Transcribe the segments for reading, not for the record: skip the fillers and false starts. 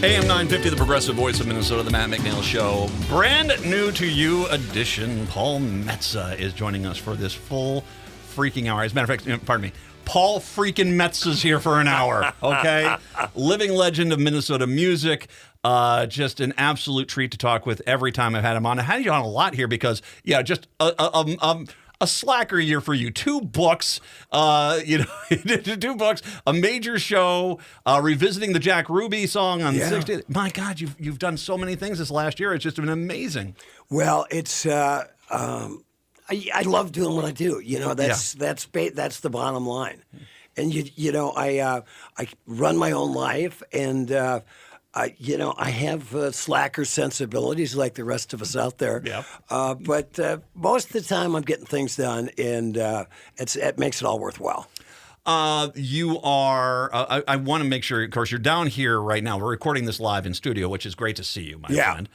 AM 950, the progressive voice of Minnesota, the Matt McNeil Show. Brand new to you edition. Paul Metsa is joining us for this full freaking hour. As a matter of fact, pardon me, Paul freaking Metsa's here for an hour, okay? Living legend of Minnesota music. Just an absolute treat to talk with every time I've had him on. I had you on a lot here because, yeah, just a slacker year for you. 2 books, 2 books, a major show, revisiting the Jack Ruby song on the 60th. My God, you've done so many things this last year. It's just been amazing. Well, it's I love doing what I do. You know, that's the bottom line. And I run my own life, and I have slacker sensibilities like the rest of us out there. Yeah. But most of the time, I'm getting things done, and it makes it all worthwhile. You are, I want to make sure, of course, you're down here right now. We're recording this live in studio, which is great to see you, my friend.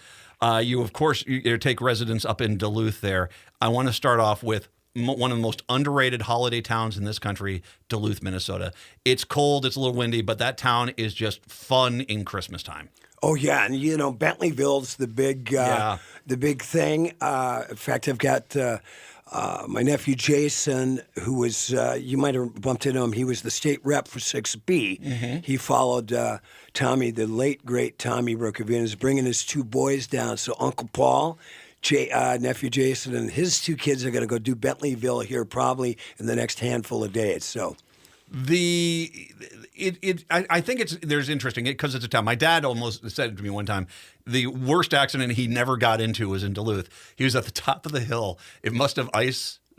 You, of course, you take residence up in Duluth there. I want to start off with one of the most underrated holiday towns in this country, Duluth, Minnesota. It's cold, it's a little windy, but that town is just fun in Christmas time. Oh yeah, and Bentleyville's the big thing. In fact, I've got my nephew Jason, who was you might have bumped into him. He was the state rep for 6B. Mm-hmm. He followed Tommy, the late great Tommy Rocavina, bringing his 2 boys down. So Uncle Paul, nephew Jason, and his 2 kids are going to go do Bentleyville here probably in the next handful of days. So. I think there's interesting because it's a town. My dad almost said it to me one time. The worst accident he never got into was in Duluth. He was at the top of the hill. It must have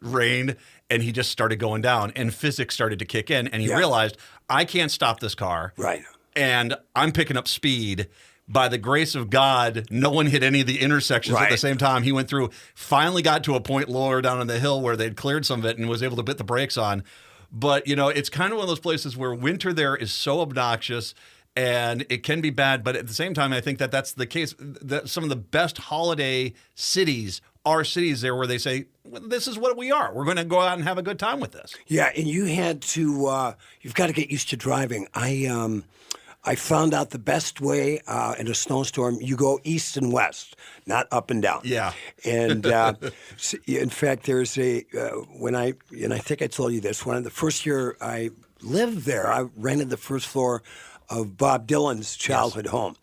rained, and he just started going down, and physics started to kick in, and he realized, I can't stop this car. Right. And I'm picking up speed. By the grace of God, no one hit any of the intersections at the same time. He went through, finally got to a point lower down on the hill where they'd cleared some of it and was able to put the brakes on. But, it's kind of one of those places where winter there is so obnoxious and it can be bad. But at the same time, I think that's the case. That some of the best holiday cities are cities there where they say, this is what we are. We're going to go out and have a good time with this. Yeah, and you had to, you've got to get used to driving. I found out the best way in a snowstorm, you go east and west, not up and down. Yeah. And in fact, there's I think I told you this, when the first year I lived there, I rented the first floor of Bob Dylan's childhood home,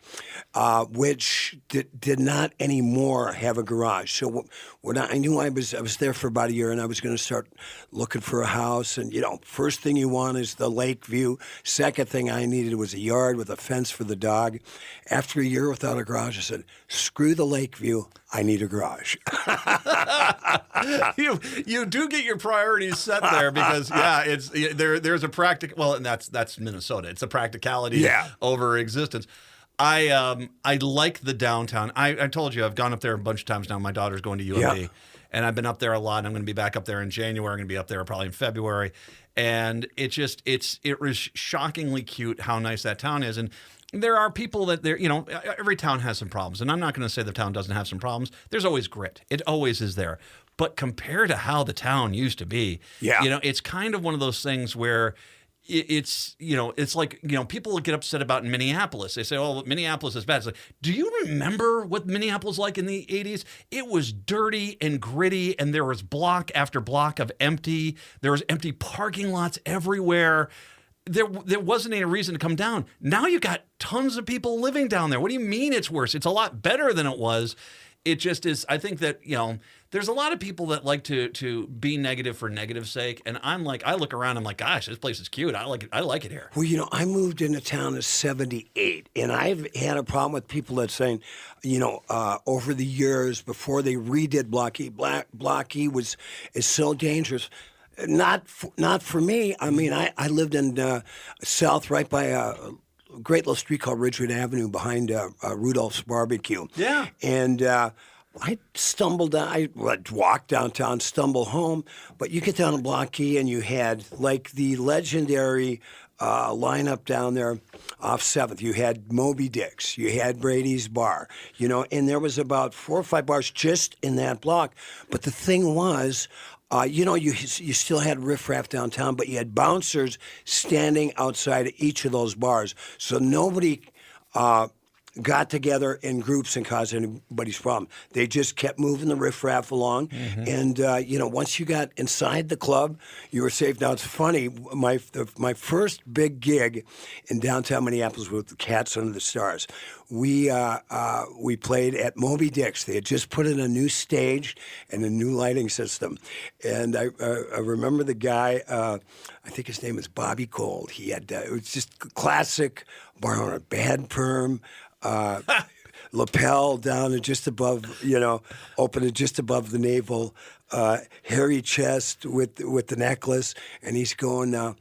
which did not anymore have a garage. So when I knew I was there for about a year, and I was going to start looking for a house. And first thing you want is the lake view. Second thing I needed was a yard with a fence for the dog. After a year without a garage, I said, "Screw the lake view. I need a garage." You do get your priorities set there because it's there's a practical, well, and that's Minnesota. It's a practicality over existence. I like the downtown. I told you I've gone up there a bunch of times now. My daughter's going to UMD, and I've been up there a lot. I'm going to be back up there in January. I'm going to be up there probably in February, and it was shockingly cute how nice that town is. And there are people that every town has some problems, and I'm not going to say the town doesn't have some problems. There's always grit. It always is there. But compared to how the town used to be, it's kind of one of those things where it's like, people get upset about in Minneapolis. They say, oh, Minneapolis is bad. It's like, do you remember what Minneapolis was like in the 80s? It was dirty and gritty, and there was block after block of empty. There was empty parking lots everywhere. There wasn't any reason to come down. Now you got tons of people living down there. What do you mean it's worse? It's a lot better than it was. It just is. I think that, there's a lot of people that like to be negative for negative's sake. And I'm like, I look around, I'm like, gosh, this place is cute. I like it here. Well, I moved into town in 78, and I've had a problem with people that saying, over the years before they redid Block E, Block E is so dangerous. Not for me. I mean, I lived in South right by a great little street called Ridgewood Avenue behind Rudolph's Barbecue. Yeah. And I walked downtown, stumbled home. But you get down to Block E, and you had like the legendary lineup down there off 7th. You had Moby Dick's. You had Brady's Bar. And there was about 4 or 5 bars just in that block. But the thing was, you still had riffraff downtown, but you had bouncers standing outside of each of those bars. So nobody got together in groups and caused anybody's problem. They just kept moving the riffraff along. And, once you got inside the club, you were safe. Now, it's funny. My first big gig in downtown Minneapolis with the Cats Under the Stars, we played at Moby Dick's. They had just put in a new stage and a new lighting system. And I remember the guy, I think his name is Bobby Gold. He had, it was just classic bar owner, bad perm, lapel down and just above, open to just above the navel, hairy chest with the necklace. And he's going,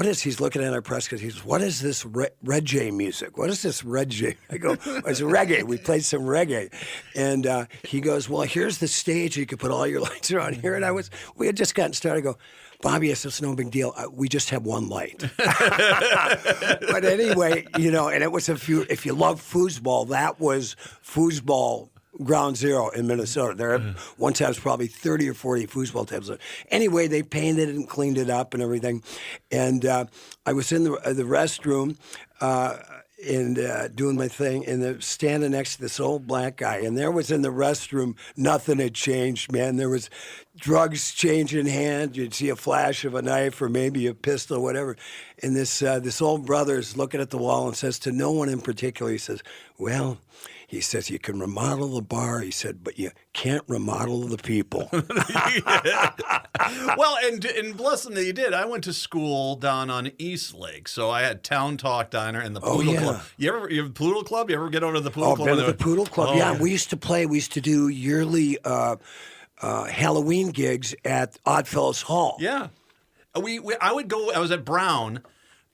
he's looking at our press because he says, what is this Red J music? What is this Red J? I go, it's reggae. We played some reggae. And he goes, well, here's the stage. You can put all your lights around here. And we had just gotten started. I go, Bobby, I said, it's no big deal. We just have one light. But anyway, and it was if you love foosball, that was foosball ground zero in Minnesota. There one time was probably 30 or 40 foosball tables. Anyway, they painted it and cleaned it up and everything. And I was in the restroom and doing my thing, and standing next to this old black guy. And there was in the restroom, nothing had changed, man. There was drugs changing hands. You'd see a flash of a knife or maybe a pistol or whatever. And this old brother is looking at the wall and says to no one in particular, he says, well, he says, you can remodel the bar, he said, but you can't remodel the people. Well, and bless them that you did. I went to school down on East Lake, so I had Town Talk Diner and the Poodle Club. You have Poodle Club? You ever get over to the Poodle Club? Been to the Poodle Club, yeah. We used to do yearly Halloween gigs at Oddfellows Hall. Yeah. I would go, I was at Brown,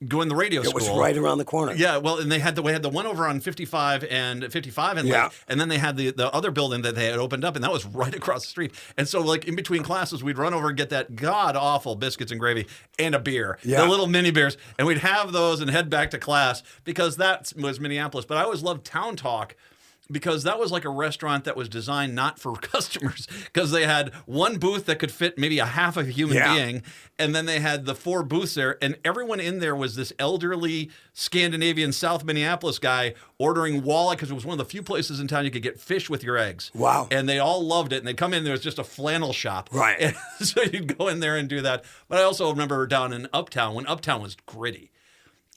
going the radio school. It was right around the corner. Yeah, well, and we had the one over on 55 and Lake, and then they had the other building that they had opened up, and that was right across the street. And so, like, in between classes, we'd run over and get that god-awful biscuits and gravy and a beer, the little mini beers, and we'd have those and head back to class because that was Minneapolis. But I always loved Town Talk, because that was like a restaurant that was designed not for customers, because they had one booth that could fit maybe a half of a human being, and then they had the 4 booths there, and everyone in there was this elderly Scandinavian South Minneapolis guy ordering walleye, because it was one of the few places in town you could get fish with your eggs. Wow. And they all loved it, and they'd come in, there was just a flannel shop. Right. And so you'd go in there and do that. But I also remember down in Uptown, when Uptown was gritty.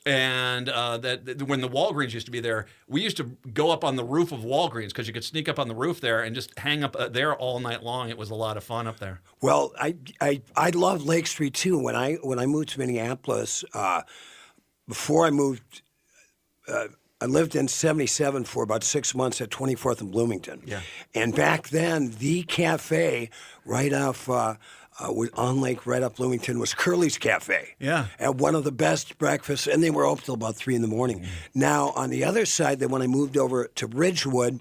And that when the Walgreens used to be there, we used to go up on the roof of Walgreens because you could sneak up on the roof there and just hang up there all night long. It was a lot of fun up there. Well, I loved Lake Street too. When I moved to Minneapolis, before I moved, I lived in 77 for about 6 months at 24th and Bloomington. Yeah. And back then, the cafe right off on Lake right up Bloomington was Curly's Cafe. Yeah. At one of the best breakfasts, and they were open till about 3 a.m. Now, on the other side, then when I moved over to Ridgewood,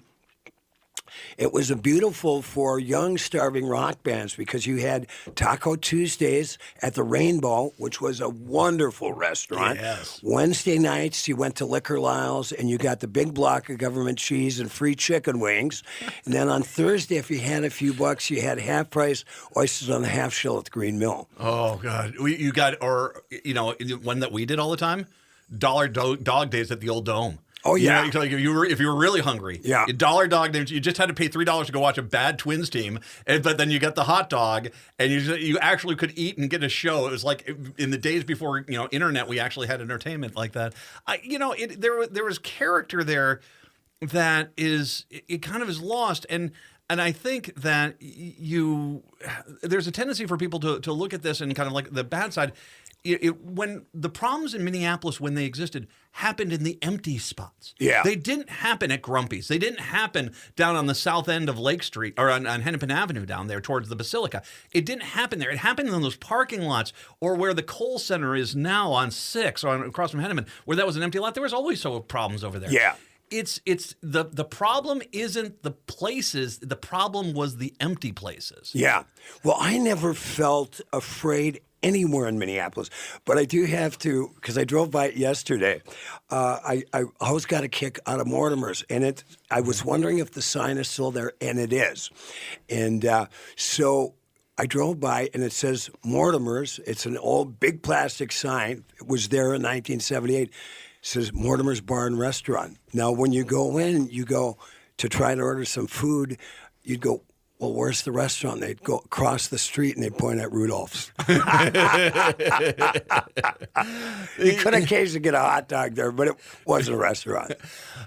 it was a beautiful for young, starving rock bands because you had Taco Tuesdays at the Rainbow, which was a wonderful restaurant. Yes. Wednesday nights, you went to Liquor Lyle's, and you got the big block of government cheese and free chicken wings. And then on Thursday, if you had a few bucks, you had half-price oysters on the half shell at the Green Mill. Oh, God. You got, one that we did all the time, dollar dog days at the Old Dome. Oh, yeah. Like if you were really hungry, dollar dog, you just had to pay $3 to go watch a bad Twins team, but then you get the hot dog, and you actually could eat and get a show. It was like in the days before internet, we actually had entertainment like that. There was character there that it kind of is lost, and I think that there's a tendency for people to look at this and kind of like the bad side. When the problems in Minneapolis, when they existed, happened in the empty spots. Yeah. They didn't happen at Grumpy's. They didn't happen down on the south end of Lake Street or on Hennepin Avenue down there towards the Basilica. It didn't happen there. It happened in those parking lots or where the Kohl Center is now on 6 or across from Hennepin, where that was an empty lot. There was always problems over there. Yeah. It's the problem isn't the places. The problem was the empty places. Yeah. Well, I never felt afraid anywhere in Minneapolis, but I do have to, because I drove by it yesterday. I always got a kick out of Mortimer's, and I was wondering if the sign is still there, and it is. And so I drove by, and it says Mortimer's. It's an old big plastic sign. It was there in 1978. says Mortimer's Bar and Restaurant. Now, when you go in, you go to try to order some food, you'd go, well, where's the restaurant? They'd go across the street and they'd point at Rudolph's. You could occasionally get a hot dog there, but it wasn't a restaurant.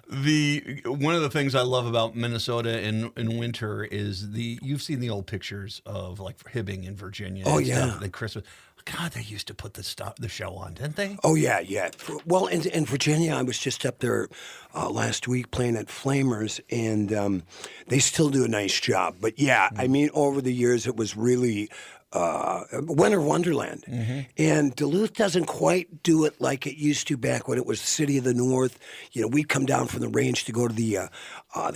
One of the things I love about Minnesota in winter is you've seen the old pictures of like Hibbing in Virginia. Oh, and yeah. stuff, the Christmas. God, they used to put the show on, didn't they? Oh, yeah, yeah. Well, in Virginia, I was just up there last week playing at Flamers, and they still do a nice job. But, yeah, I mean, over the years, it was really winter wonderland. Mm-hmm. And Duluth doesn't quite do it like it used to back when it was the city of the North. You know, we'd come down from the range to go to the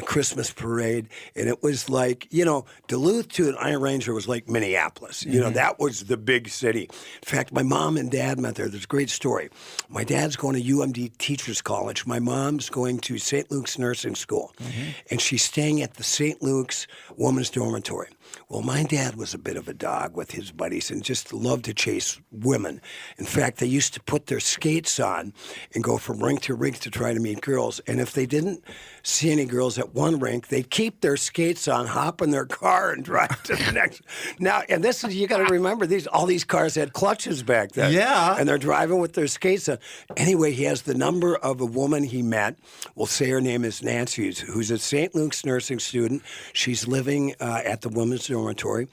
Christmas parade, and it was like, you know, Duluth to an Iron Ranger was like Minneapolis. Mm-hmm. You know, that was the big city. In fact, my mom and dad met there. There's a great story. My dad's going to UMD Teachers College. My mom's going to St. Luke's Nursing School, mm-hmm. and she's staying at the St. Luke's Women's Dormitory. Well, my dad was a bit of a dog with his buddies and just loved to chase women. In fact, they used to put their skates on and go from rink to rink to try to meet girls. And if they didn't see any girls at one rink, they'd keep their skates on, hop in their car, and drive to the next. Now, and this is, you got to remember, all these cars had clutches back then. Yeah. And they're driving with their skates on. Anyway, he has the number of a woman he met. We'll say her name is Nancy, who's a St. Luke's nursing student. She's living at the women's dormitory.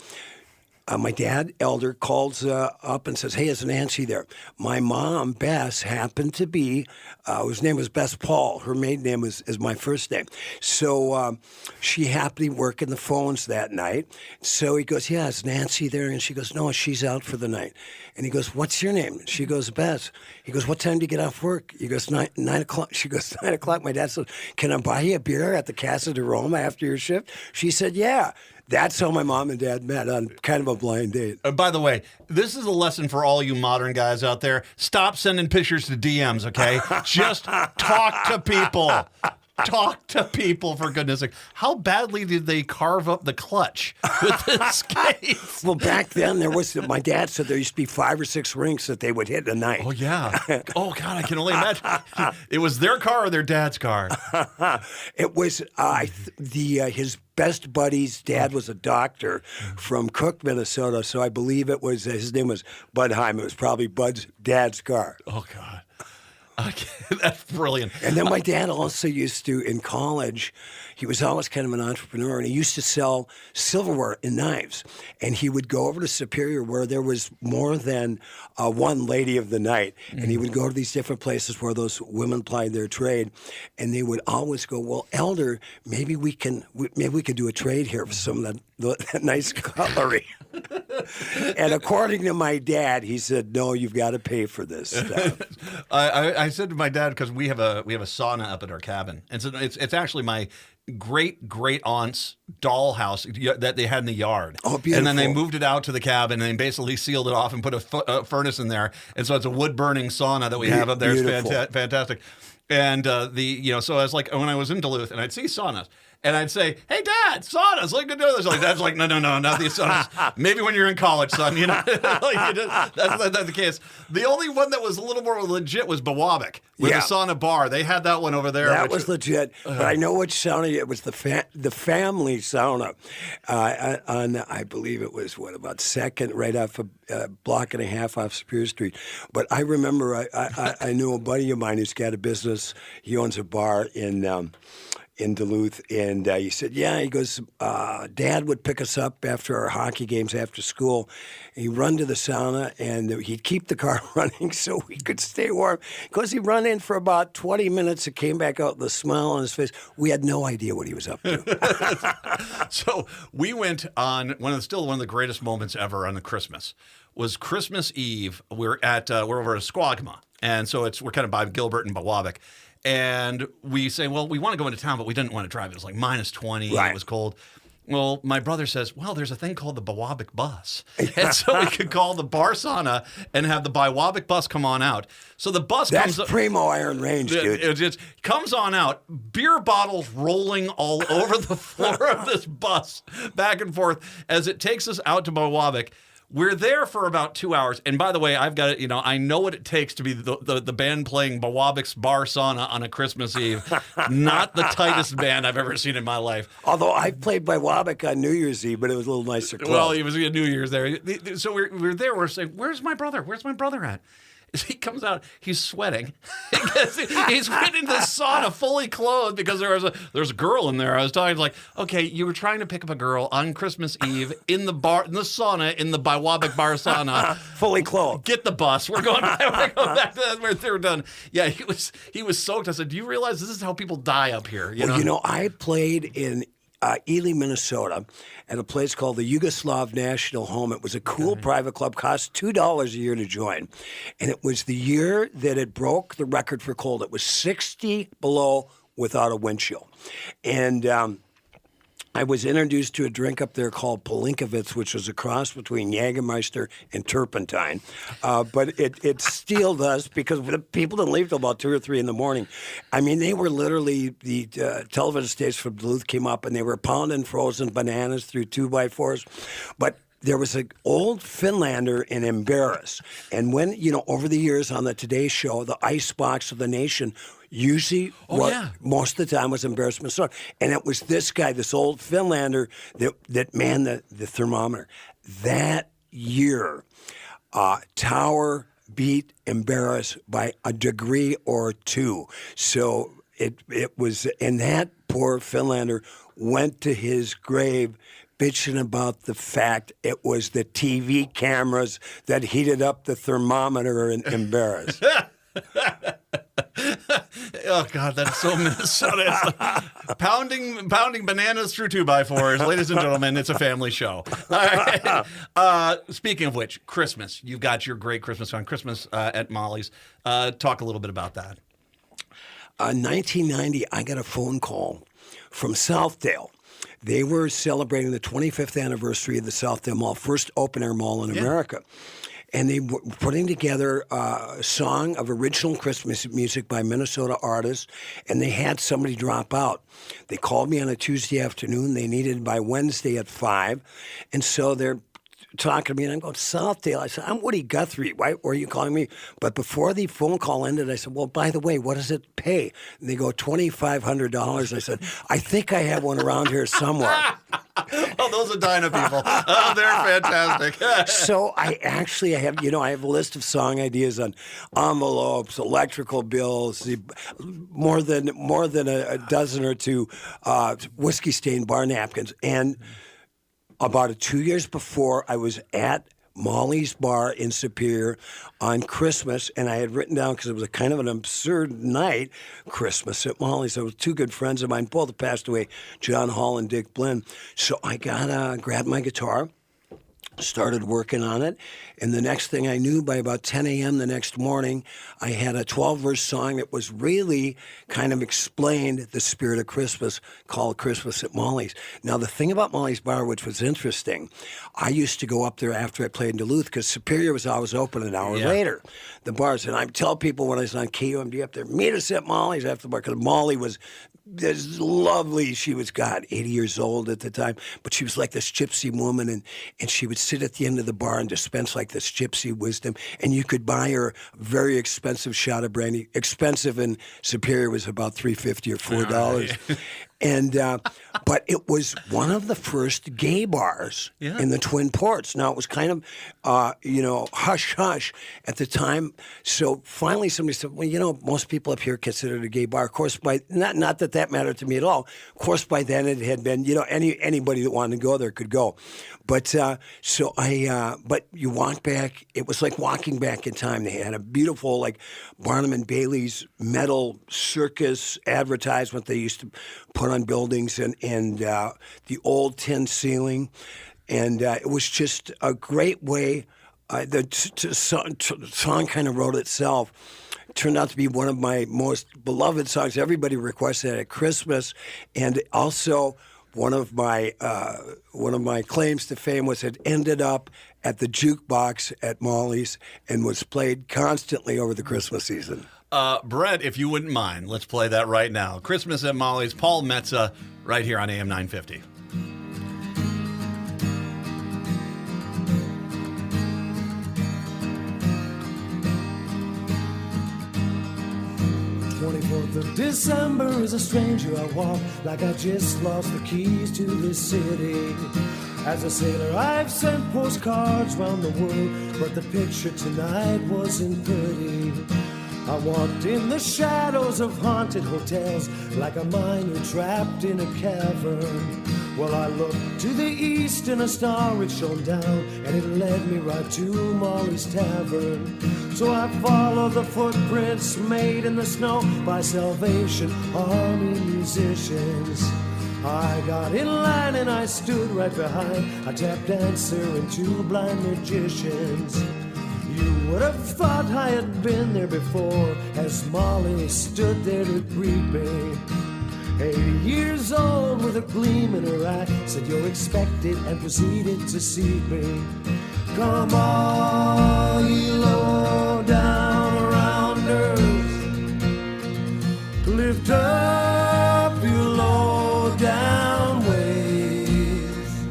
My dad, Elder, calls up and says, hey, is Nancy there? My mom, Bess, happened to be, whose name was Bess Paul. Her maiden name is my first name. So she happened to be working the phones that night. So he goes, yeah, is Nancy there? And she goes, no, she's out for the night. And he goes, what's your name? She goes, Bess. He goes, what time do you get off work? He goes, 9 o'clock. She goes, 9 o'clock. My dad said, can I buy you a beer at the Casa de Roma after your shift? She said, yeah. That's how my mom and dad met, on kind of a blind date. By the way, this is a lesson for all you modern guys out there. Stop sending pictures to DMs, okay? Just talk to people. Talk to people, for goodness sake. How badly did they carve up the clutch with the skates? Well, back then, my dad said there used to be 5 or 6 rinks that they would hit a night. Oh, yeah. Oh, God, I can only imagine. It was their car or their dad's car? It was his best buddy's dad was a doctor from Cook, Minnesota, so I believe it was, his name was Bud Heim. It was probably Bud's dad's car. Oh, God. Okay, that's brilliant. And then my dad also used to, in college, he was always kind of an entrepreneur, and he used to sell silverware and knives. And he would go over to Superior where there was more than one lady of the night. Mm-hmm. And he would go to these different places where those women plied their trade. And they would always go, well, Elder, maybe we could do a trade here for some of that nice cutlery. And according to my dad, he said, no, you've got to pay for this stuff. I said to my dad, because we have a sauna up at our cabin, and so it's actually my great aunt's dollhouse that they had in the yard. Oh, beautiful! And then they moved it out to the cabin, and they basically sealed it off and put a furnace in there, and so it's a wood burning sauna that we have up there. Beautiful. It's fantastic. And so I was like, when I was in Duluth, and I'd see saunas. And I'd say, hey, Dad, saunas, look at this. Like, Dad's like, no, not these saunas. Maybe when you're in college, son, you know. That's the case. The only one that was a little more legit was Biwabik with the sauna bar. They had that one over there. That was legit. But I know which sauna. It was the family sauna. I believe it was, about 2nd, right off a block and a half off Superior Street. But I remember I knew a buddy of mine who's got a business. He owns a bar in Duluth, and he said, he goes, Dad would pick us up after our hockey games after school. He'd run to the sauna, and he'd keep the car running so we could stay warm. Because he'd run in for about 20 minutes and came back out with a smile on his face. We had no idea what he was up to. So we went on one of the greatest moments ever on the Christmas. Was Christmas Eve. We're over at Squagma, and so we're kind of by Gilbert and Biwabik. And we say, well, we want to go into town, but we didn't want to drive. It was like minus 20. Right. It was cold. Well, my brother says, well, there's a thing called the Biwabik bus. And so we could call the bar sauna and have the Biwabik bus come on out. So the bus comes up. That's primo Iron Range, dude. It just comes on out, beer bottles rolling all over the floor of this bus, back and forth, as it takes us out to Biwabik. We're there for about 2 hours. And by the way, I've got it, I know what it takes to be the band playing Bawabik's Bar Sauna on a Christmas Eve. Not the tightest band I've ever seen in my life. Although I played Bawabik on New Year's Eve, but it was a little nicer club. Well, it was New Year's there. So we're there. We're saying, where's my brother? Where's my brother at? He comes out, he's sweating. He's been in the sauna fully clothed because there's a girl in there. I was talking like, okay, you were trying to pick up a girl on Christmas Eve in the sauna, in the Biwabik Bar Sauna. Fully clothed. Get the bus. We're going back to that. We're done. Yeah, he was soaked. I said, do you realize this is how people die up here? I played in Ely, Minnesota, at a place called the Yugoslav National Home. It was a cool private club, cost $2 a year to join. And it was the year that it broke the record for cold. It was 60 below without a wind chill. And I was introduced to a drink up there called Palinkovitz, which was a cross between Jägermeister and Turpentine. But it steeled us because the people didn't leave till about 2 or 3 in the morning. I mean, they were literally, the television station from Duluth came up and they were pounding frozen bananas through 2x4s. But there was an old Finlander in Embarrass. And when, over the years on the Today Show, the icebox of the nation usually most of the time was Embarrass, Minnesota. And it was this guy, this old Finlander, that manned the thermometer. That year, Tower beat Embarrass by a degree or 2. So it was, and that poor Finlander went to his grave bitching about the fact it was the TV cameras that heated up the thermometer and Embarrass. Oh, God, that's so Minnesota. It's pounding bananas through 2x4s. Ladies and gentlemen, it's a family show. All right. Speaking of which, Christmas. You've got your great Christmas song, Christmas at Molly's. Talk a little bit about that. 1990, I got a phone call from Southdale. They were celebrating the 25th anniversary of the Southdale Mall, first open-air mall in America. And they were putting together a song of original Christmas music by Minnesota artists, and they had somebody drop out. They called me on a Tuesday afternoon. They needed by Wednesday at 5. And so they're talking to me, and I'm going, Southdale. I said, I'm Woody Guthrie. Why are you calling me? But before the phone call ended, I said, well, by the way, what does it pay? And they go, $2,500. I said, I think I have one around here somewhere. Oh, those Edina people. Oh, they're fantastic. So I have I have a list of song ideas on envelopes, electrical bills, more than a dozen or two whiskey stained bar napkins. And about 2 years before, I was at Molly's Bar in Superior on Christmas, and I had written down, because it was a kind of an absurd night, Christmas at Molly's. There were 2 good friends of mine, both have passed away, John Hall and Dick Blinn. So I grabbed my guitar, started working on it, and the next thing I knew, by about 10 a.m. the next morning, I had a 12-verse song that was really kind of explained the spirit of Christmas, called Christmas at Molly's. Now, the thing about Molly's Bar, which was interesting, I used to go up there after I played in Duluth, because Superior was always open an hour later, the bars. And I tell people when I was on KUMD up there, meet us at Molly's after the bar, because Molly was this lovely. She was, 80 years old at the time, but she was like this gypsy woman, and she would sit at the end of the bar and dispense like this gypsy wisdom, and you could buy her a very expensive shot of brandy. Expensive in Superior was about $3.50 or $4. Right. And but it was one of the first gay bars in the Twin Ports. Now, it was kind of, hush-hush at the time. So finally somebody said, well, most people up here consider it a gay bar. Of course, not that mattered to me at all. Of course, by then it had been, anybody that wanted to go there could go. But but you walk back, it was like walking back in time. They had a beautiful, like, Barnum and Bailey's metal circus advertisement they used to put on buildings, and the old tin ceiling. And it was just a great way. The song kind of wrote itself. It turned out to be one of my most beloved songs. Everybody requested it at Christmas, and also one of my claims to fame was it ended up at the jukebox at Molly's and was played constantly over the Christmas season. Brett, if you wouldn't mind, let's play that right now. Christmas at Molly's, Paul Metsa, right here on AM 950. 24th of December is a stranger I walk like I just lost the keys to this city. As a sailor I've sent postcards round the world, but the picture tonight wasn't pretty. I walked in the shadows of haunted hotels like a miner trapped in a cavern. Well, I looked to the east and a star it shone down, and it led me right to Molly's Tavern. So I followed the footprints made in the snow by Salvation Army musicians. I got in line and I stood right behind a tap dancer and two blind magicians. You would have thought I had been there before as Molly stood there to greet me. 80 years old with a gleam in her eye, said you're expected and proceeded to seat me. Come on, ye low down rounders, lift up your low down ways,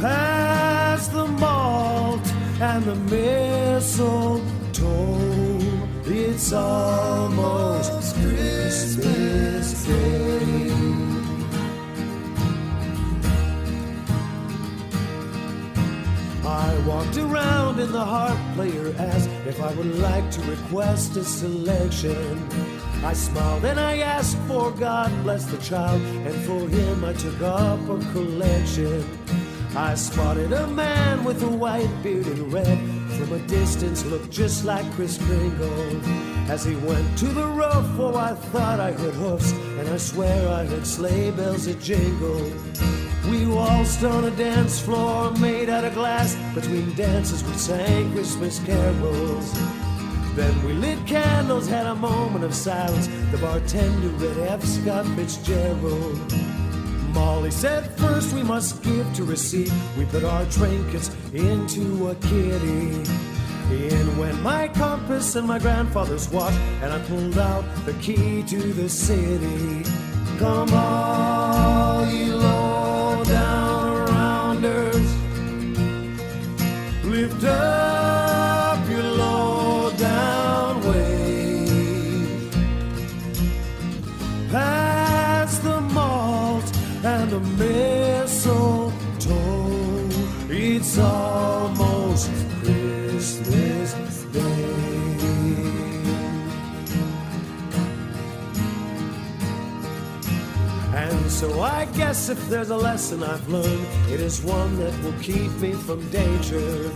pass the malt and the mistletoe, it's almost Christmas Day. I walked around and the harp player asked if I would like to request a selection. I smiled and I asked for God bless the child, and for him I took up a collection. I spotted a man with a white beard and red, from a distance looked just like Kris Kringle. As he went to the roof, oh, I thought I heard hoofs, and I swear I heard sleigh bells a jingle. We waltzed on a dance floor made out of glass. Between dances we sang Christmas carols. Then we lit candles, had a moment of silence. The bartender read F. Scott Fitzgerald. Molly said first we must give to receive. We put our trinkets into a kitty. In went my compass and my grandfather's watch, and I pulled out the key to the city. Come all ye low down rounders, lift up your low down ways, pass the malt and the mistletoe, it's almost Christmas Day. And so I guess if there's a lesson I've learned, it is one that will keep me from danger.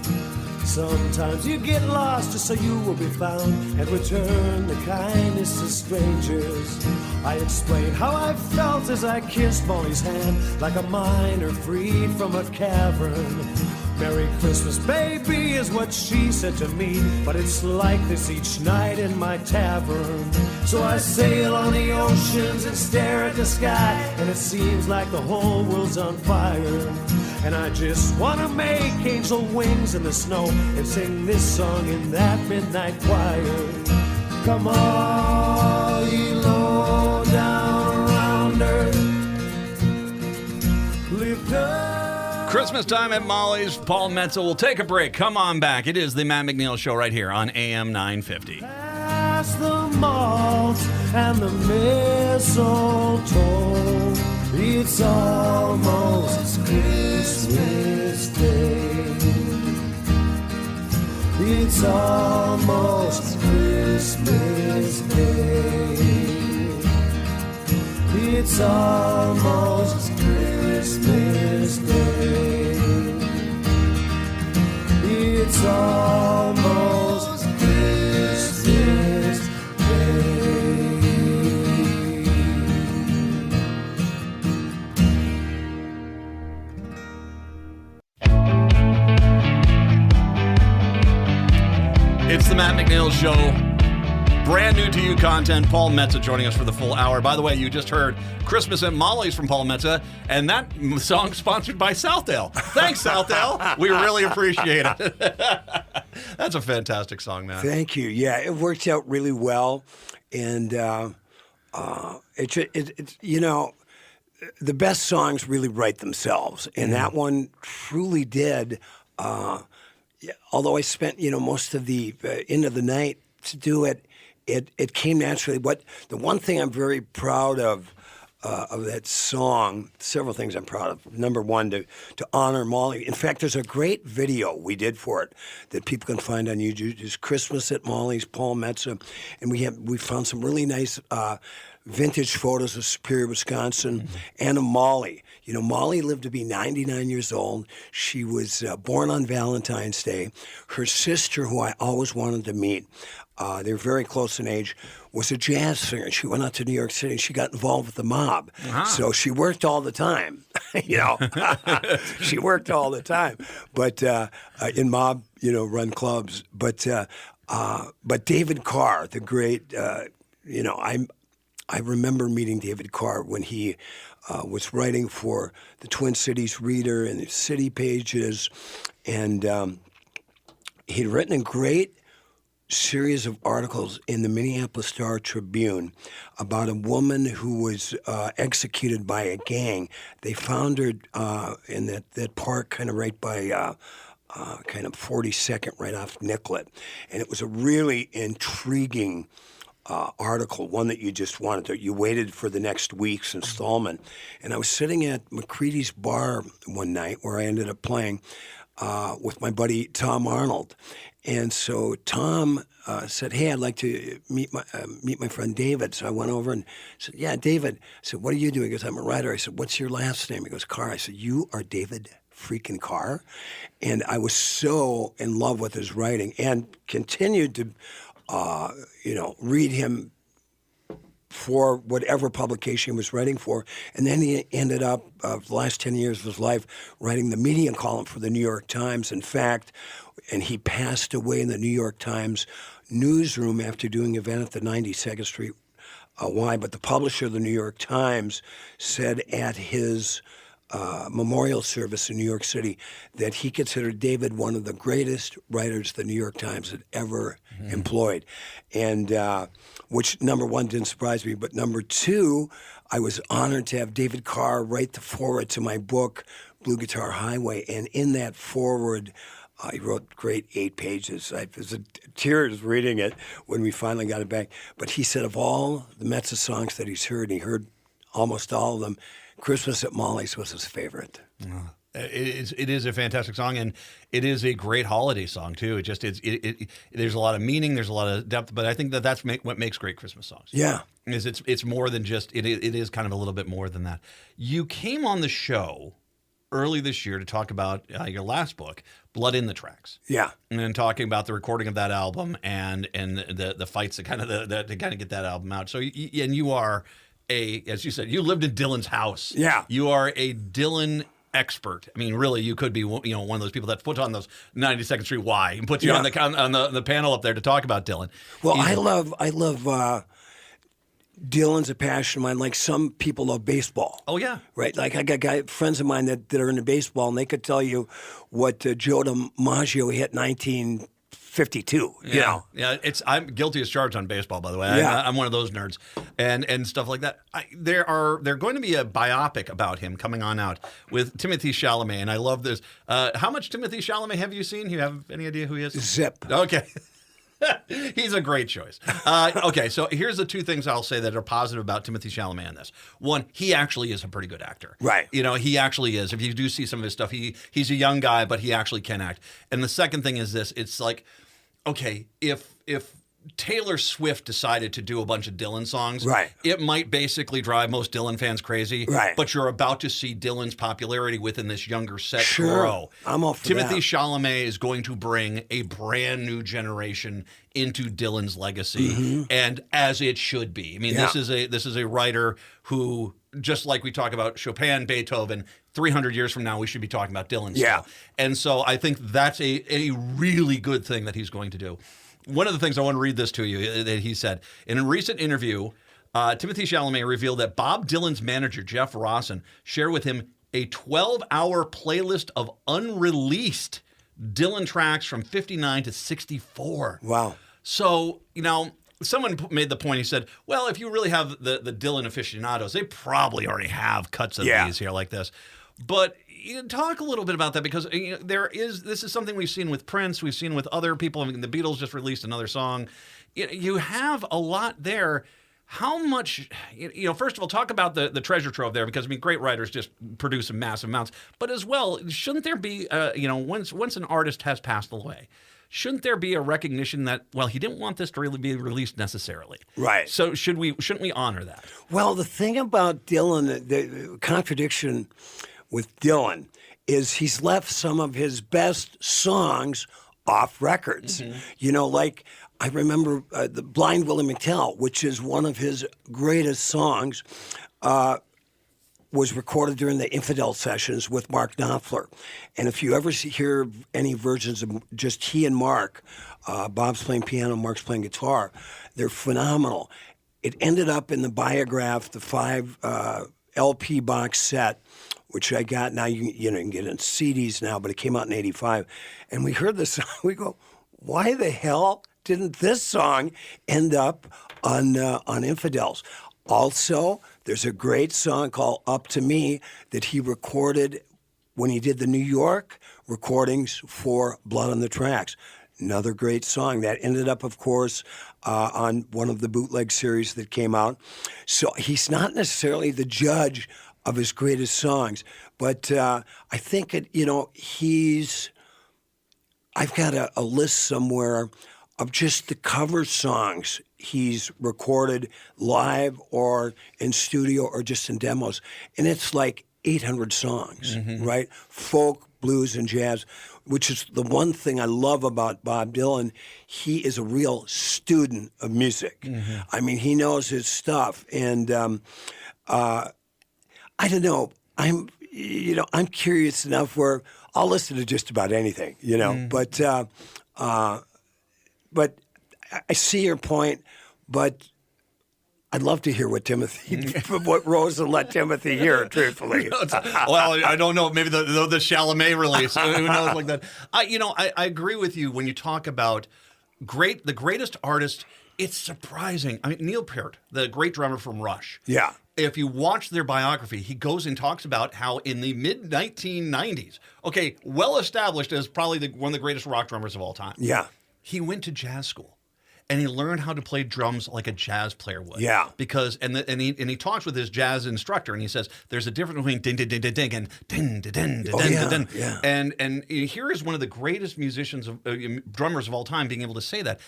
Sometimes you get lost just so you will be found, and return the kindness to strangers. I explained how I felt as I kissed Molly's hand, like a miner freed from a cavern. Merry Christmas, baby, is what she said to me, but it's like this each night in my tavern. So I sail on the oceans and stare at the sky, and it seems like the whole world's on fire. And I just want to make angel wings in the snow and sing this song in that midnight choir. Come on, ye low down rounders, lift up. Christmas time at Molly's. Paul Metsa will take a break. Come on back. It is the Matt McNeil Show right here on AM 950. Pass the malt and the mistletoe, it's almost Christmas Day. It's almost Christmas Day. It's almost Christmas Day. It's almost Christmas Day. It's the Matt McNeil Show. Brand new to you content. Paul Metsa joining us for the full hour. By the way, you just heard Christmas at Molly's from Paul Metsa, and that song sponsored by Southdale. Thanks, Southdale. We really appreciate it. That's a fantastic song, man. Thank you. Yeah, it worked out really well, and you know, the best songs really write themselves, and that one truly did. Although I spent most of the end of the night to do it, it came naturally. But the one thing I'm very proud of that song, several things I'm proud of. Number one, to honor Molly. In fact, there's a great video we did for it that people can find on YouTube. It's Christmas at Molly's, Paul Metsa, and we found some really nice vintage photos of Superior, Wisconsin, and of Molly. You know, Molly lived to be 99 years old. She was born on Valentine's Day. Her sister, who I always wanted to meet, they were very close in age, was a jazz singer. She went out to New York City and she got involved with the mob. So she worked all the time, you know. She worked all the time, but in mob, you know, run clubs. But David Carr, the great, you know, I remember meeting David Carr when he was writing for the Twin Cities Reader and the City Pages, and he'd written a great series of articles in the Minneapolis Tribune about a woman who was executed by a gang. They found her in that park kind of right by kind of 42nd, right off Nicollet. And it was a really intriguing article, one that you just you waited for the next week's installment. And I was sitting at McCready's bar one night where I ended up playing with my buddy Tom Arnold. And so Tom said, "Hey, I'd like to meet my friend David." So I went over and said, "Yeah, David." I said, "What are you doing?" He goes, "I'm a writer." I said, "What's your last name?" He goes, "Carr." I said, "You are David freaking Carr?" And I was so in love with his writing and continued to, you know, read him for whatever publication he was writing for. And then he ended up, the last 10 years of his life, writing the media column for the New York Times. In fact, and he passed away in the New York Times newsroom after doing an event at the 92nd Street Y. But the publisher of the New York Times said at his memorial service in New York City that he considered David one of the greatest writers the New York Times had ever employed. And which, number one, didn't surprise me. But number two, I was honored to have David Carr write the foreword to my book, Blue Guitar Highway. And in that foreword, he wrote great 8 pages. I was tears reading it when we finally got it back. But he said of all the Metsa songs that he's heard, he heard almost all of them, Christmas at Molly's was his favorite. It is a fantastic song, and it is a great holiday song too. There's a lot of meaning, there's a lot of depth, but I think that's what makes great Christmas songs. Yeah, is it's more than just it is kind of a little bit more than that. You came on the show early this year to talk about your last book, Blood in the Tracks. Yeah, and then talking about the recording of that album and the fights to kind of get that album out. So you are as you said, you lived in Dylan's house. Yeah, you are a Dylan expert. I mean, really, you could be one of those people that puts on those 92nd Street Y and puts you on the panel up there to talk about Dylan. Well, I love Dylan's a passion of mine. Like some people love baseball. Oh yeah, right. Like I got friends of mine that are into baseball, and they could tell you what Joe DiMaggio hit 1952. Yeah. You know? Yeah. I'm guilty as charged on baseball, by the way. Yeah. I'm one of those nerds and stuff like that. They're going to be a biopic about him coming on out with Timothée Chalamet, and I love this. How much Timothée Chalamet have you seen? You have any idea who he is? Zip. Okay. He's a great choice. Okay, so here's the two things I'll say that are positive about Timothée Chalamet in this. One, he actually is a pretty good actor. Right. He actually is. If you do see some of his stuff, he's a young guy, but he actually can act. And the second thing is this. It's like, okay, if Taylor Swift decided to do a bunch of Dylan songs, right, it might basically drive most Dylan fans crazy. Right. But you're about to see Dylan's popularity within this younger set grow. I'm all for Timothée that. Chalamet is going to bring a brand new generation into Dylan's legacy, and as it should be. I mean, this is a writer who, just like we talk about Chopin, Beethoven, 300 years from now, we should be talking about Dylan still. And so I think that's a really good thing that he's going to do. One of the things I want to read this to you that he said in a recent interview, Timothée Chalamet revealed that Bob Dylan's manager, Jeff Rawson, shared with him a 12-hour playlist of unreleased Dylan tracks from 59 to 64. Wow. So, someone made the point, he said, well, if you really have the Dylan aficionados, they probably already have cuts of these here like this. But talk a little bit about that, because this is something we've seen with Prince, we've seen with other people. I mean, the Beatles just released another song. you have a lot there. How much, first of all, talk about the treasure trove there, because, I mean, great writers just produce massive amounts. But as well, shouldn't there be, once an artist has passed away, shouldn't there be a recognition that, well, he didn't want this to really be released necessarily? Right. So shouldn't we honor that? Well, the thing about Dylan, the contradiction with Dylan, is he's left some of his best songs off records. Like I remember the Blind Willie McTell, which is one of his greatest songs, was recorded during the Infidel sessions with Mark Knopfler. And if you ever hear any versions of just he and Mark, Bob's playing piano, Mark's playing guitar, they're phenomenal. It ended up in the Biograph, the 5 LP box set, which I got. Now you can get it in CDs now, but it came out in '85. And we heard this song. We go, why the hell didn't this song end up on Infidels? Also, there's a great song called Up to Me that he recorded when he did the New York recordings for Blood on the Tracks. Another great song that ended up, of course, on one of the bootleg series that came out. So he's not necessarily the judge of his greatest songs, but I think I've got a list somewhere of just the cover songs he's recorded live or in studio or just in demos, and it's like 800 songs, right? Folk, blues, and jazz, which is the one thing I love about Bob Dylan. He is a real student of music. I mean, he knows his stuff, and I don't know. I'm curious enough where I'll listen to just about anything, But I see your point. But I'd love to hear what Rosen let Timothy hear. Truthfully, well, I don't know. Maybe the Chalamet release. Who knows? Like that. I agree with you when you talk about the greatest artist. It's surprising. I mean, Neil Peart, the great drummer from Rush. Yeah. If you watch their biography, he goes and talks about how in the mid-1990s, well established as probably one of the greatest rock drummers of all time. Yeah. He went to jazz school. And he learned how to play drums like a jazz player would. Yeah. Because and he talks with his jazz instructor, and he says there's a difference between ding ding ding ding ding and ding ding ding ding ding. Yeah. And here is one of the greatest musicians drummers of all time being able to say that.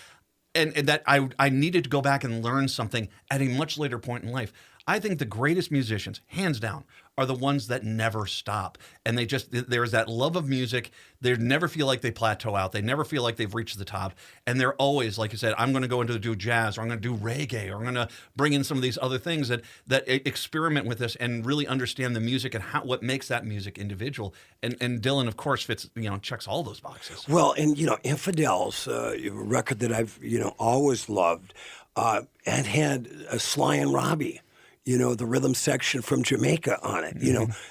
And that I needed to go back and learn something at a much later point in life. I think the greatest musicians, hands down, are the ones that never stop. And there's that love of music. They never feel like they plateau out. They never feel like they've reached the top. And they're always, like you said, I'm going to go into do jazz, or I'm going to do reggae, or I'm going to bring in some of these other things that experiment with this and really understand the music and what makes that music individual. And Dylan, of course, checks all those boxes. Well, and, Infidels, a record that I've, always loved, and had Sly and Robbie. The rhythm section from Jamaica on it.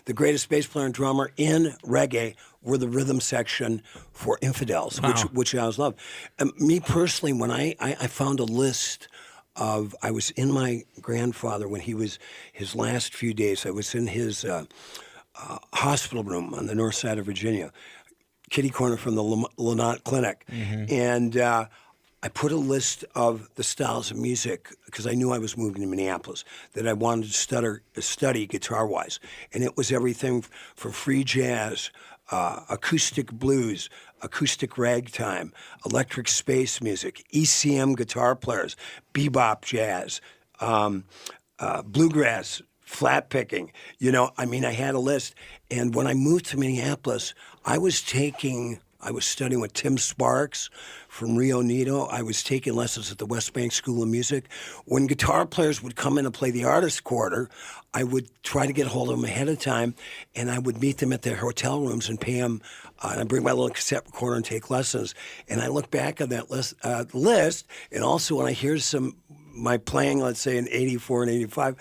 The greatest bass player and drummer in reggae were the rhythm section for Infidels, which I always loved. Me personally, when I found a list of, I was in my grandfather when he was his last few days. I was in his hospital room on the north side of Virginia, kitty corner from the Lynott Clinic, and I put a list of the styles of music, because I knew I was moving to Minneapolis, that I wanted to study guitar-wise. And it was everything from free jazz, acoustic blues, acoustic ragtime, electric space music, ECM guitar players, bebop jazz, bluegrass, flat picking. I had a list. And when I moved to Minneapolis, I was studying with Tim Sparks from Rio Neato. I was taking lessons at the West Bank School of Music. When guitar players would come in and play the artist quarter, I would try to get a hold of them ahead of time, and I would meet them at their hotel rooms and pay them. And I'd bring my little cassette recorder and take lessons. And I look back at that list, and also when I hear my playing, let's say in 84 and 85,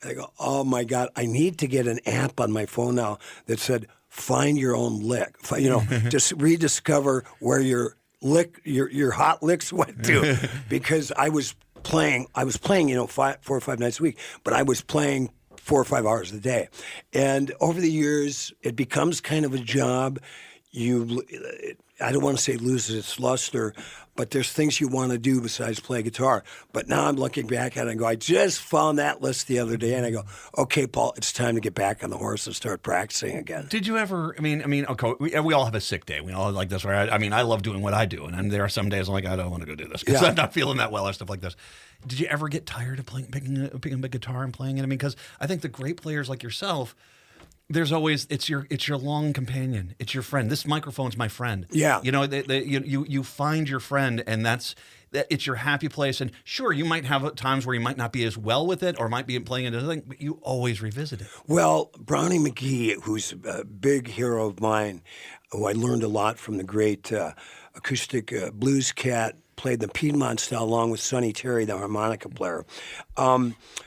I go, oh my God, I need to get an app on my phone now that said, find your own lick. Just rediscover where your hot licks went to, because I was playing, 4 or 5 nights a week, but I was playing 4 or 5 hours a day. And over the years, it becomes kind of a job. I don't want to say loses its luster, but there's things you want to do besides play guitar. But now I'm looking back at it and go, I just found that list the other day, and I go, okay, Paul, it's time to get back on the horse and start practicing again. Did you ever? I mean, okay, we all have a sick day. We all like this. Right? I mean, I love doing what I do, and there are some days I'm like, I don't want to go do this because I'm not feeling that well or stuff like this. Did you ever get tired of picking up a guitar and playing it? I mean, because I think the great players like yourself. There's always it's your long companion. It's your friend. This microphone's my friend. Yeah. You know, you find your friend, and it's your happy place. And sure, you might have times where you might not be as well with it, or might be playing another thing, but you always revisit it. Well, Brownie McGee, who's a big hero of mine, who I learned a lot from the great acoustic blues cat, played the Piedmont style along with Sonny Terry, the harmonica player.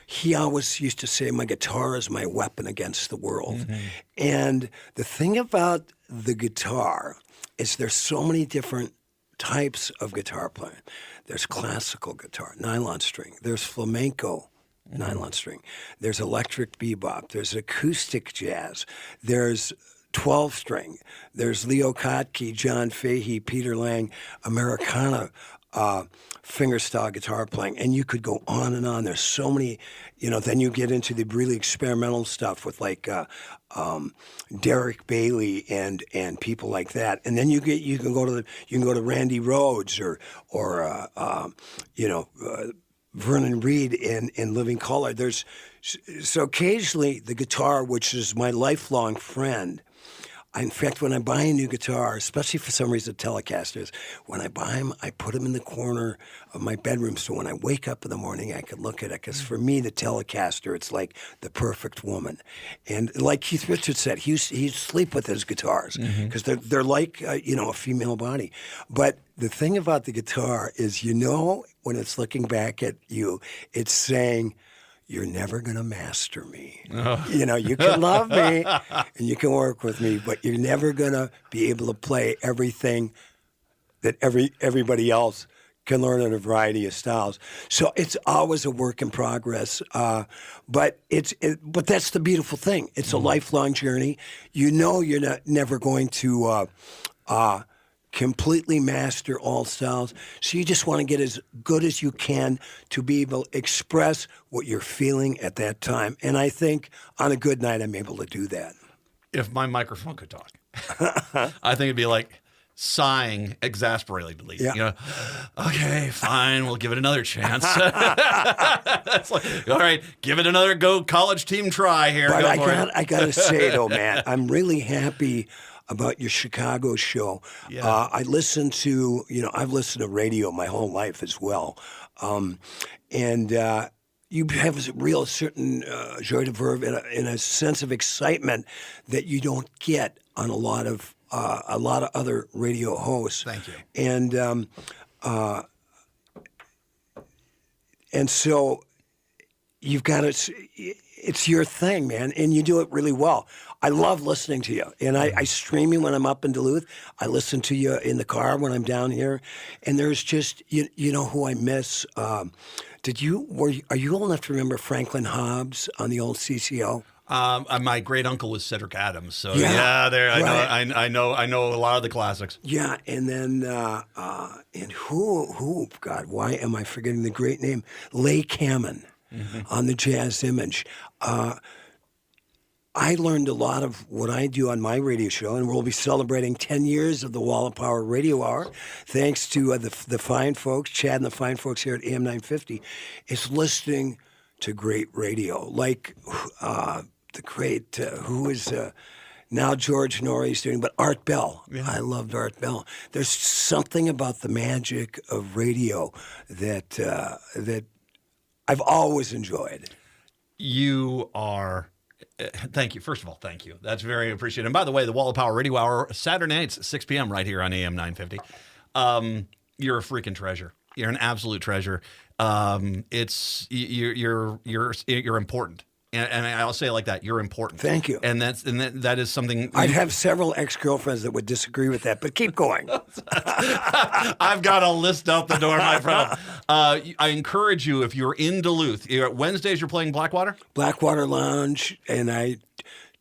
He always used to say, my guitar is my weapon against the world. Mm-hmm. And the thing about the guitar is there's so many different types of guitar playing. There's classical guitar, nylon string. There's flamenco, nylon string. There's electric bebop. There's acoustic jazz. There's 12-string. There's Leo Kottke, John Fahey, Peter Lang, Americana fingerstyle guitar playing, and you could go on and on. There's so many, then you get into the really experimental stuff with like Derek Bailey and people like that, and then you can go to Randy Rhoads or Vernon Reid in Living Color. So occasionally the guitar, which is my lifelong friend. In fact, when I buy a new guitar, especially for some reason Telecasters, when I buy them, I put them in the corner of my bedroom so when I wake up in the morning, I can look at it. Because for me, the Telecaster, it's like the perfect woman. And like Keith Richards said, he'd sleep with his guitars because they're like, a female body. But the thing about the guitar is, when it's looking back at you, it's saying, you're never going to master me. Oh. You can love me and you can work with me, but you're never going to be able to play everything that everybody else can learn in a variety of styles. So it's always a work in progress. But that's the beautiful thing. It's a lifelong journey. You're never going to completely master all styles. So you just want to get as good as you can to be able to express what you're feeling at that time. And I think on a good night, I'm able to do that. If my microphone could talk, I think it'd be like sighing exasperately. Yeah. Okay, fine, we'll give it another chance. That's like, all right, give it another go, college team try here. But I got to say, though, man, I'm really happy about your Chicago show. Yeah. I've listened to radio my whole life as well. And you have a real certain joie de vivre and a sense of excitement that you don't get on a lot of other radio hosts. Thank you. And so you've got to, it's your thing, man, and you do it really well. I love listening to you, and I stream you when I'm up in Duluth. I listen to you in the car when I'm down here, and there's just you know who I miss. Are you old enough to remember Franklin Hobbs on the old CCO? My great uncle was Cedric Adams, so I know a lot of the classics. Yeah, and then and who? God, why am I forgetting the great name? Leigh Kamen on the Jazz Image. I learned a lot of what I do on my radio show, and we'll be celebrating 10 years of the Wall of Power Radio Hour, thanks to the fine folks, Chad and the fine folks here at AM 950, is listening to great radio, like the great, who is now George Norrie's doing, but Art Bell. Yeah. I loved Art Bell. There's something about the magic of radio that I've always enjoyed. You are... Thank you. First of all, thank you. That's very appreciated. And by the way, the Wall of Power Radio Hour, Saturday nights at 6 p.m. right here on AM 950. You're a freaking treasure. You're an absolute treasure. You're important. And I'll say it like that. You're important. Thank you. And that is something. I'd have several ex-girlfriends that would disagree with that, but keep going. I've got a list out the door, my friend. I encourage you, if you're in Duluth, Wednesdays you're playing Blackwater? Blackwater Lounge, and I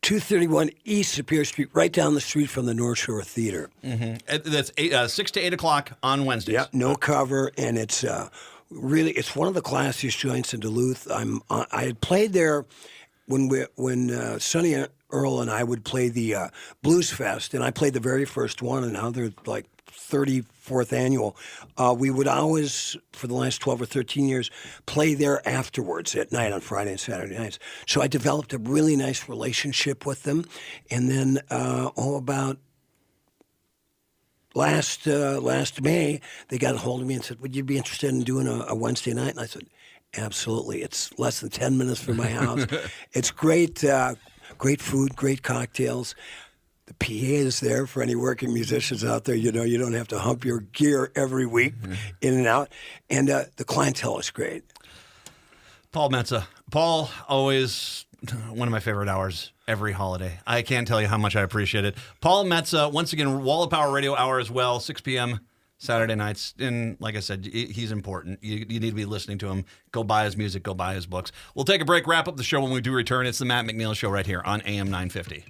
231 East Superior Street, right down the street from the North Shore Theater. That's 6 to 8 o'clock on Wednesdays. Yeah, no cover, and it's really it's one of the classiest joints in Duluth. I had played there when Sonny Earl and I would play the Blues Fest, and I played the very first one, and now they're like 34th annual. We would always, for the last 12 or 13 years, play there afterwards at night on Friday and Saturday nights. So I developed a really nice relationship with them. And then, about last May, they got a hold of me and said, would you be interested in doing a Wednesday night? And I said, absolutely. It's less than 10 minutes from my house. It's great, great food, great cocktails. The PA is there for any working musicians out there. You don't have to hump your gear every week in and out. And the clientele is great. Paul Metsa. Paul, always one of my favorite hours every holiday. I can't tell you how much I appreciate it. Paul Metsa, once again, Wall of Power Radio Hour as well, 6 p.m. Saturday nights. And like I said, he's important. You need to be listening to him. Go buy his music. Go buy his books. We'll take a break, wrap up the show when we do return. It's the Matt McNeil Show right here on AM 950.